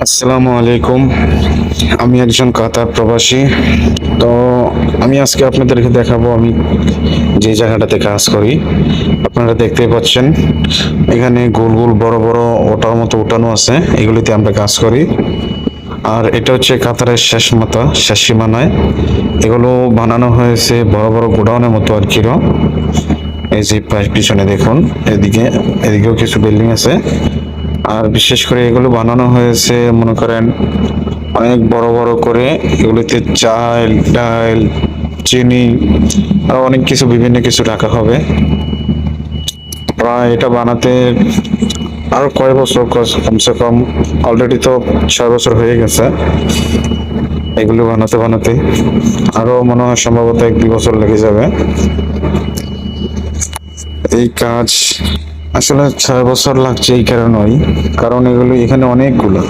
আসসালামু আলাইকুম। আমি একজন কাতার প্রবাসী। তো আমি আজকে আপনাদেরকে দেখাবো আমি যে জায়গাটাতে কাজ করি। আপনারা দেখতেই পাচ্ছেন এখানে গোল গোল বড় বড় ওটার মতো উঠানো আছে, এগুলিতে আমরা কাজ করি। আর এটা হচ্ছে কাতারের শেষ মাথা, শেষ সীমানায়। এগুলো বানানো হয়েছে বড় বড় গোডাউনের মতো আর কি। এই যে পিছনে দেখুন, এদিকেও কিছু বিল্ডিং আছে। আর বিশেষ করে এগুলো বানানো হয়েছে মনে করেন অনেক বড় বড় করে। এগুলিতে চাল ডাল চিনি আর অনেক কিছু বিভিন্ন কিছু রাখা হবে। প্রায় এটা বানাতে আরো কয় বছর, কমসে কম অলরেডি তো 6 বছর হয়ে গেছে এগুলো বানাতে বানাতে। আরো মনে হয় সম্ভবত 1-2 বছর লেগে যাবে। এই কাজ আসলে 6 বছর লাগছে এই কারণেই, কারণ এগুলো এখানে অনেকগুলো